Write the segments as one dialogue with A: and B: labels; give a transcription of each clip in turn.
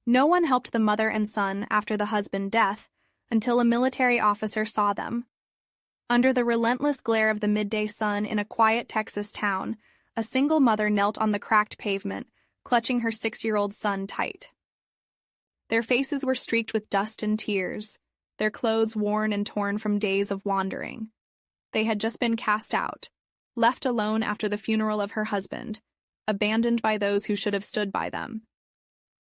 A: No one helped the mother and son after the husband's death until a military officer saw them. Under the relentless glare of the midday sun in a quiet Texas town, a single mother knelt on the cracked pavement, clutching her 6-year-old son tight. Their faces were streaked with dust and tears, their clothes worn and torn from days of wandering. They had just been cast out, left alone after the funeral of her husband, abandoned by those who should have stood by them.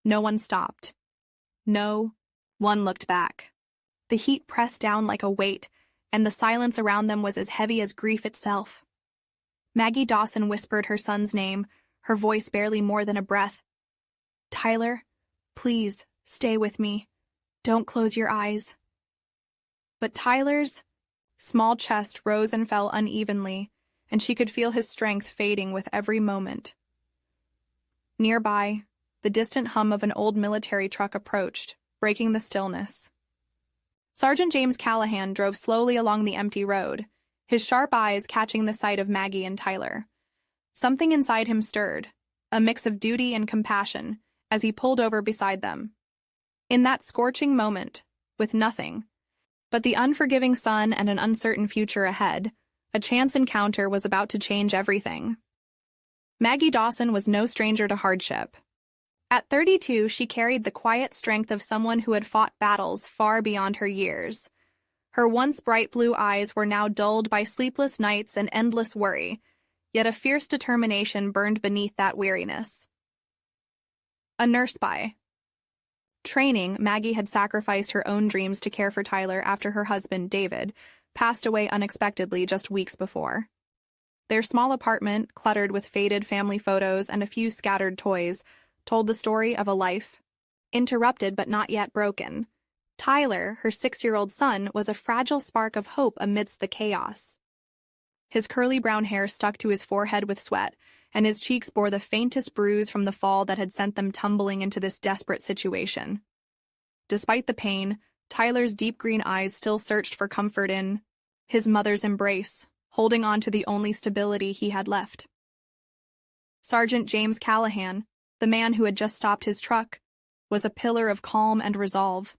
A: No one stopped. No one looked back. The heat pressed down like a weight, and the silence around them was as heavy as grief itself. Maggie Dawson whispered her son's name, her voice barely more than a breath. "Tyler, please, stay with me. Don't close your eyes." But Tyler's small chest rose and fell unevenly, and she could feel his strength fading with every moment. Nearby, the distant hum of an old military truck approached, breaking the stillness. Sergeant James Callahan drove slowly along the empty road, his sharp eyes catching the sight of Maggie and Tyler. Something inside him stirred, a mix of duty and compassion, as he pulled over beside them. In that scorching moment, with nothing but the unforgiving sun and an uncertain future ahead, a chance encounter was about to change everything. Maggie Dawson was no stranger to hardship. At 32, she carried the quiet strength of someone who had fought battles far beyond her years. Her once bright blue eyes were now dulled by sleepless nights and endless worry, yet a fierce determination burned beneath that weariness. A nurse by training, Maggie had sacrificed her own dreams to care for Tyler after her husband, David, passed away unexpectedly just weeks before. Their small apartment, cluttered with faded family photos and a few scattered toys, told the story of a life interrupted but not yet broken. Tyler, her 6-year-old son, was a fragile spark of hope amidst the chaos. His curly brown hair stuck to his forehead with sweat, and his cheeks bore the faintest bruise from the fall that had sent them tumbling into this desperate situation. Despite the pain, Tyler's deep green eyes still searched for comfort in his mother's embrace, holding on to the only stability he had left. Sergeant James Callahan, the man who had just stopped his truck, was a pillar of calm and resolve.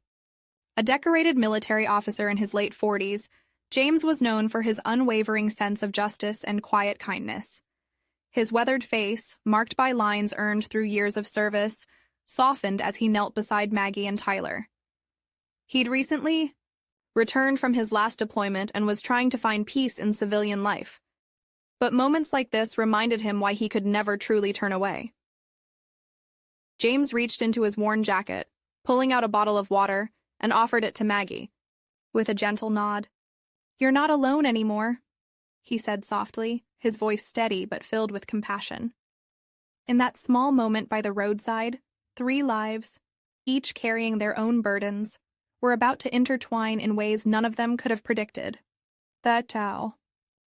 A: A decorated military officer in his late 40s, James was known for his unwavering sense of justice and quiet kindness. His weathered face, marked by lines earned through years of service, softened as he knelt beside Maggie and Tyler. He'd recently returned from his last deployment and was trying to find peace in civilian life. But moments like this reminded him why he could never truly turn away. James reached into his worn jacket, pulling out a bottle of water, and offered it to Maggie. With a gentle nod, "You're not alone anymore," he said softly, his voice steady but filled with compassion. In that small moment by the roadside, 3 lives, each carrying their own burdens, were about to intertwine in ways none of them could have predicted. That towel.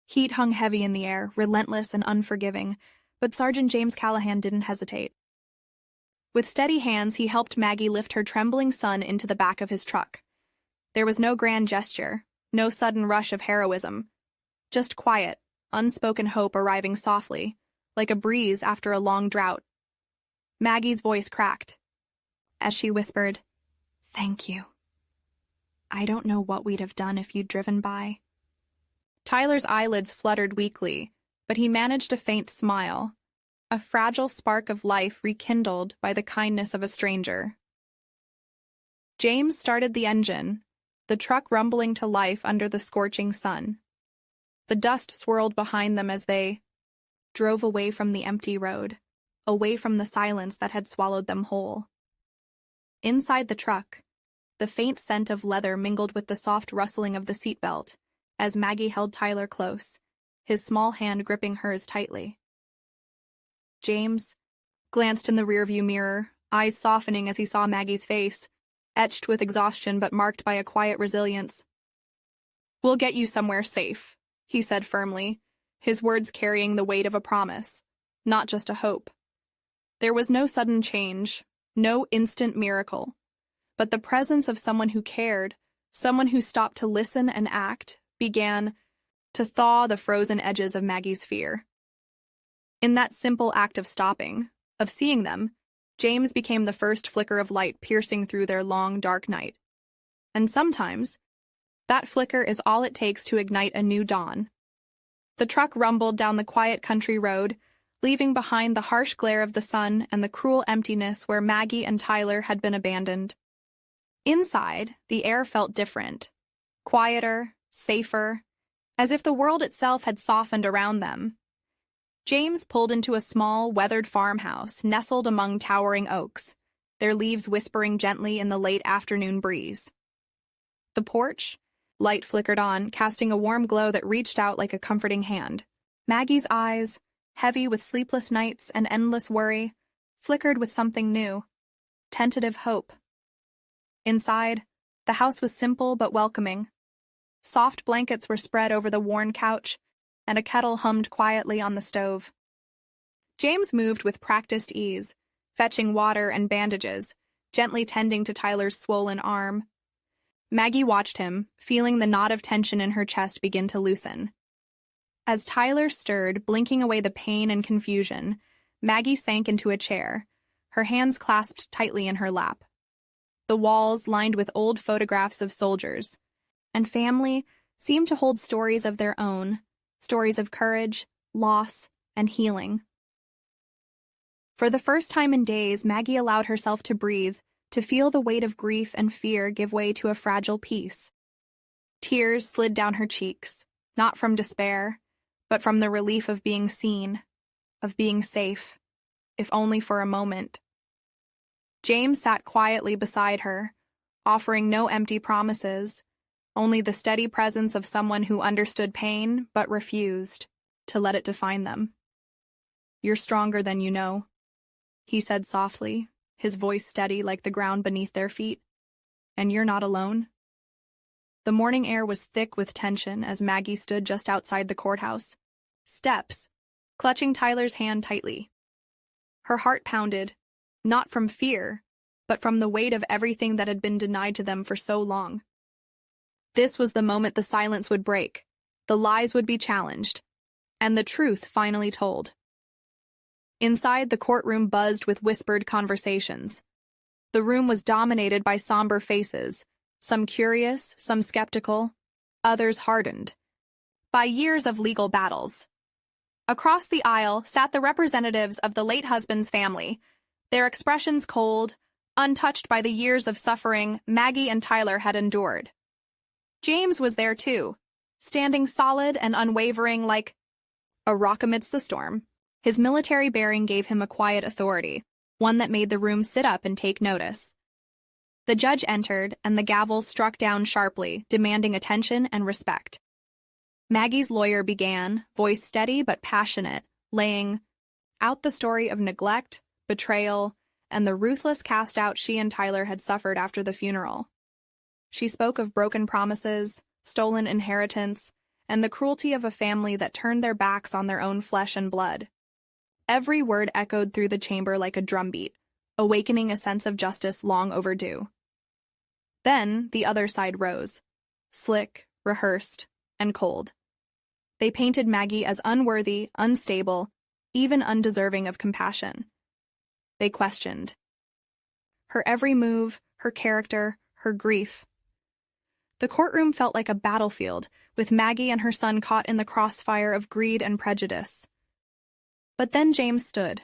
A: Heat hung heavy in the air, relentless and unforgiving, but Sergeant James Callahan didn't hesitate. With steady hands, he helped Maggie lift her trembling son into the back of his truck. There was no grand gesture, no sudden rush of heroism, just quiet, unspoken hope arriving softly, like a breeze after a long drought. Maggie's voice cracked as she whispered, "Thank you. I don't know what we'd have done if you'd driven by." Tyler's eyelids fluttered weakly, but he managed a faint smile, a fragile spark of life rekindled by the kindness of a stranger. James started the engine, the truck rumbling to life under the scorching sun. The dust swirled behind them as they drove away from the empty road, away from the silence that had swallowed them whole. Inside the truck, the faint scent of leather mingled with the soft rustling of the seatbelt as Maggie held Tyler close, his small hand gripping hers tightly. James glanced in the rearview mirror, eyes softening as he saw Maggie's face, etched with exhaustion but marked by a quiet resilience. "We'll get you somewhere safe," he said firmly, his words carrying the weight of a promise, not just a hope. There was no sudden change, no instant miracle, but the presence of someone who cared, someone who stopped to listen and act, began to thaw the frozen edges of Maggie's fear. In that simple act of stopping, of seeing them, James became the first flicker of light piercing through their long, dark night. And sometimes, that flicker is all it takes to ignite a new dawn. The truck rumbled down the quiet country road, leaving behind the harsh glare of the sun and the cruel emptiness where Maggie and Tyler had been abandoned. Inside, the air felt different, quieter, safer, as if the world itself had softened around them. James pulled into a small, weathered farmhouse nestled among towering oaks, their leaves whispering gently in the late afternoon breeze. The porch, light flickered on, casting a warm glow that reached out like a comforting hand. Maggie's eyes, heavy with sleepless nights and endless worry, flickered with something new, tentative hope. Inside, the house was simple but welcoming. Soft blankets were spread over the worn couch, and a kettle hummed quietly on the stove. James moved with practiced ease, fetching water and bandages, gently tending to Tyler's swollen arm. Maggie watched him, feeling the knot of tension in her chest begin to loosen. As Tyler stirred, blinking away the pain and confusion, Maggie sank into a chair, her hands clasped tightly in her lap. The walls, lined with old photographs of soldiers and family, seemed to hold stories of their own, stories of courage, loss, and healing. For the first time in days, Maggie allowed herself to breathe, to feel the weight of grief and fear give way to a fragile peace. Tears slid down her cheeks, not from despair, but from the relief of being seen, of being safe, if only for a moment. James sat quietly beside her, offering no empty promises, only the steady presence of someone who understood pain but refused to let it define them. "You're stronger than you know," he said softly, his voice steady like the ground beneath their feet. "And you're not alone." The morning air was thick with tension as Maggie stood just outside the courthouse. Steps, clutching Tyler's hand tightly. Her heart pounded, not from fear, but from the weight of everything that had been denied to them for so long. This was the moment the silence would break, the lies would be challenged, and the truth finally told. Inside, the courtroom buzzed with whispered conversations. The room was dominated by somber faces, some curious, some skeptical, others hardened by years of legal battles. Across the aisle sat the representatives of the late husband's family, their expressions cold, untouched by the years of suffering Maggie and Tyler had endured. James was there too, standing solid and unwavering like a rock amidst the storm. His military bearing gave him a quiet authority, one that made the room sit up and take notice. The judge entered, and the gavel struck down sharply, demanding attention and respect. Maggie's lawyer began, voice steady but passionate, laying out the story of neglect, betrayal, and the ruthless cast-out she and Tyler had suffered after the funeral. She spoke of broken promises, stolen inheritance, and the cruelty of a family that turned their backs on their own flesh and blood. Every word echoed through the chamber like a drumbeat, awakening a sense of justice long overdue. Then the other side rose, slick, rehearsed, and cold. They painted Maggie as unworthy, unstable, even undeserving of compassion. They questioned her every move, her character, her grief. The courtroom felt like a battlefield, with Maggie and her son caught in the crossfire of greed and prejudice. But then James stood.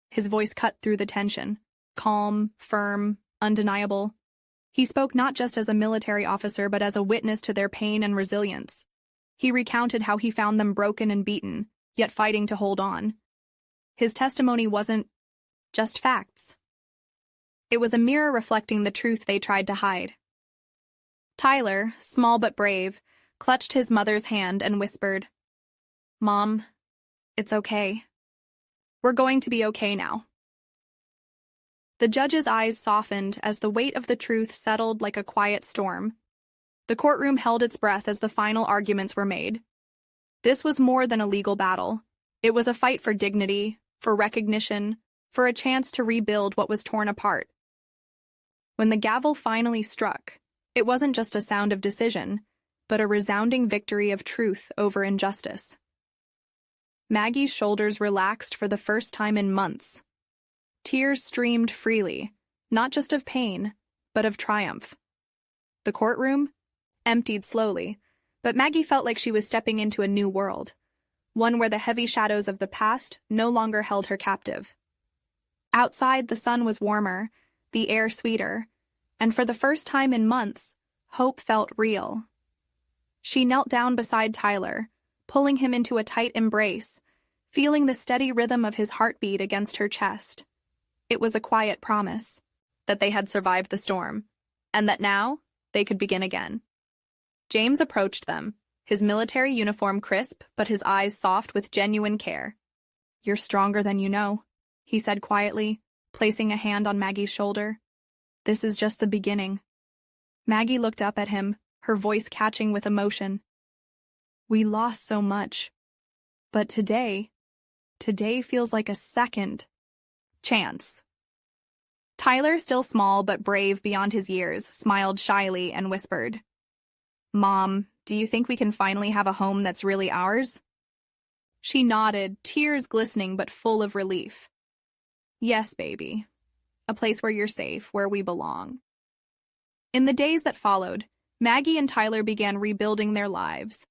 A: His voice cut through the tension, calm, firm, undeniable. He spoke not just as a military officer, but as a witness to their pain and resilience. He recounted how he found them broken and beaten, yet fighting to hold on. His testimony wasn't just facts. It was a mirror reflecting the truth they tried to hide. Tyler, small but brave, clutched his mother's hand and whispered, "Mom, it's okay. We're going to be okay now." The judge's eyes softened as the weight of the truth settled like a quiet storm. The courtroom held its breath as the final arguments were made. This was more than a legal battle. It was a fight for dignity, for recognition, for a chance to rebuild what was torn apart. When the gavel finally struck, it wasn't just a sound of decision, but a resounding victory of truth over injustice. Maggie's shoulders relaxed for the first time in months. Tears streamed freely, not just of pain, but of triumph. The courtroom emptied slowly, but Maggie felt like she was stepping into a new world, one where the heavy shadows of the past no longer held her captive. Outside, the sun was warmer, the air sweeter, and for the first time in months, hope felt real. She knelt down beside Tyler, pulling him into a tight embrace, feeling the steady rhythm of his heartbeat against her chest. It was a quiet promise that they had survived the storm, and that now they could begin again. James approached them, his military uniform crisp but his eyes soft with genuine care. "You're stronger than you know," he said quietly, placing a hand on Maggie's shoulder. "This is just the beginning." Maggie looked up at him, her voice catching with emotion. "We lost so much, but today feels like a second chance." Tyler, still small but brave beyond his years, smiled shyly and whispered, "Mom, do you think we can finally have a home that's really ours?" She nodded, tears glistening but full of relief. "Yes, baby. A place where you're safe, where we belong." In the days that followed, Maggie and Tyler began rebuilding their lives.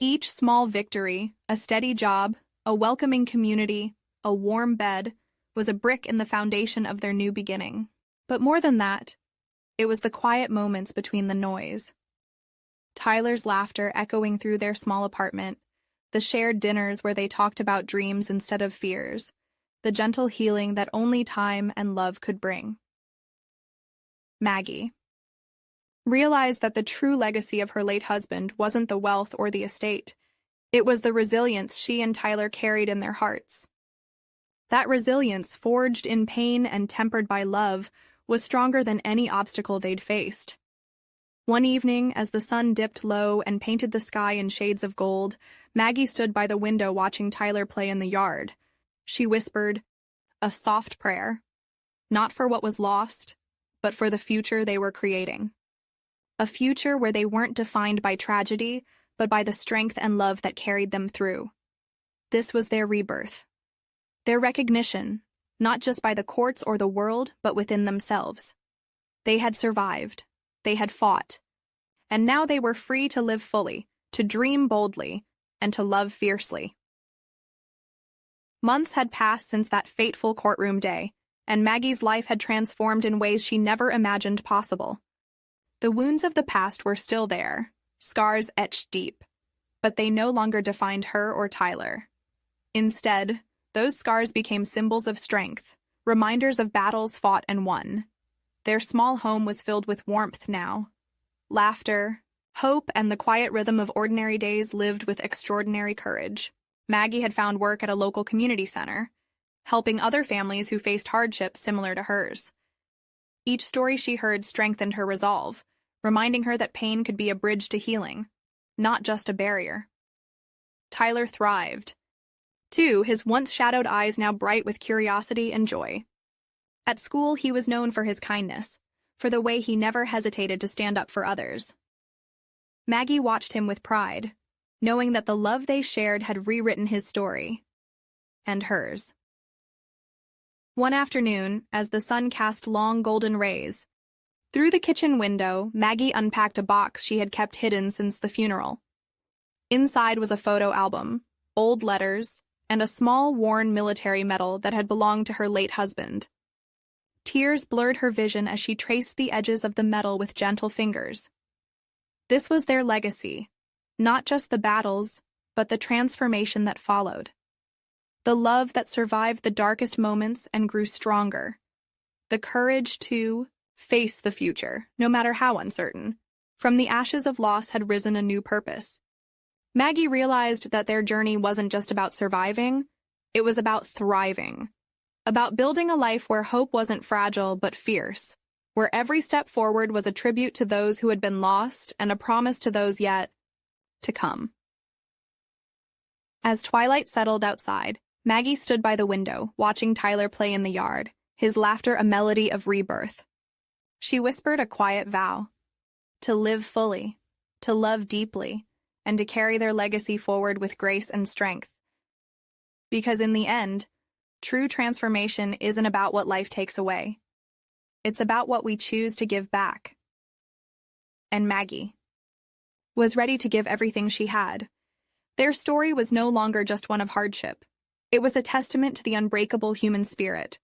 A: Each small victory, a steady job, a welcoming community, a warm bed, was a brick in the foundation of their new beginning. But more than that, it was the quiet moments between the noise. Tyler's laughter echoing through their small apartment, the shared dinners where they talked about dreams instead of fears, the gentle healing that only time and love could bring. Maggie realized that the true legacy of her late husband wasn't the wealth or the estate. It was the resilience she and Tyler carried in their hearts. That resilience, forged in pain and tempered by love, was stronger than any obstacle they'd faced. One evening, as the sun dipped low and painted the sky in shades of gold, Maggie stood by the window watching Tyler play in the yard. She whispered, a soft prayer, not for what was lost, but for the future they were creating. A future where they weren't defined by tragedy, but by the strength and love that carried them through. This was their rebirth. Their recognition, not just by the courts or the world, but within themselves. They had survived. They had fought. And now they were free to live fully, to dream boldly, and to love fiercely. Months had passed since that fateful courtroom day, and Maggie's life had transformed in ways she never imagined possible. The wounds of the past were still there, scars etched deep, but they no longer defined her or Tyler. Instead, those scars became symbols of strength, reminders of battles fought and won. Their small home was filled with warmth now. Laughter, hope, and the quiet rhythm of ordinary days lived with extraordinary courage. Maggie had found work at a local community center, helping other families who faced hardships similar to hers. Each story she heard strengthened her resolve, reminding her that pain could be a bridge to healing, not just a barrier. Tyler thrived. Too, his once shadowed eyes now bright with curiosity and joy. At school, he was known for his kindness, for the way he never hesitated to stand up for others. Maggie watched him with pride, knowing that the love they shared had rewritten his story, and hers. One afternoon, as the sun cast long golden rays, through the kitchen window, Maggie unpacked a box she had kept hidden since the funeral. Inside was a photo album, old letters, and a small, worn military medal that had belonged to her late husband. Tears blurred her vision as she traced the edges of the medal with gentle fingers. This was their legacy, not just the battles, but the transformation that followed. The love that survived the darkest moments and grew stronger. The courage to face the future, no matter how uncertain. From the ashes of loss had risen a new purpose. Maggie realized that their journey wasn't just about surviving, it was about thriving. About building a life where hope wasn't fragile but fierce, where every step forward was a tribute to those who had been lost and a promise to those yet to come. As twilight settled outside, Maggie stood by the window, watching Tyler play in the yard, his laughter a melody of rebirth. She whispered a quiet vow, to live fully, to love deeply, and to carry their legacy forward with grace and strength. Because in the end, True transformation isn't about what life takes away. It's about what we choose to give back. And Maggie was ready to give everything she had. Their story was no longer just one of hardship. It was a testament to the unbreakable human spirit.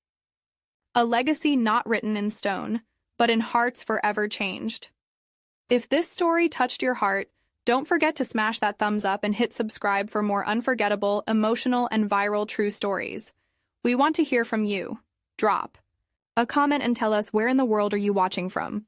A: A legacy not written in stone, but in hearts forever changed. If this story touched your heart, don't forget to smash that thumbs up and hit subscribe for more unforgettable, emotional, and viral true stories. We want to hear from you. Drop a comment and tell us where in the world are you watching from.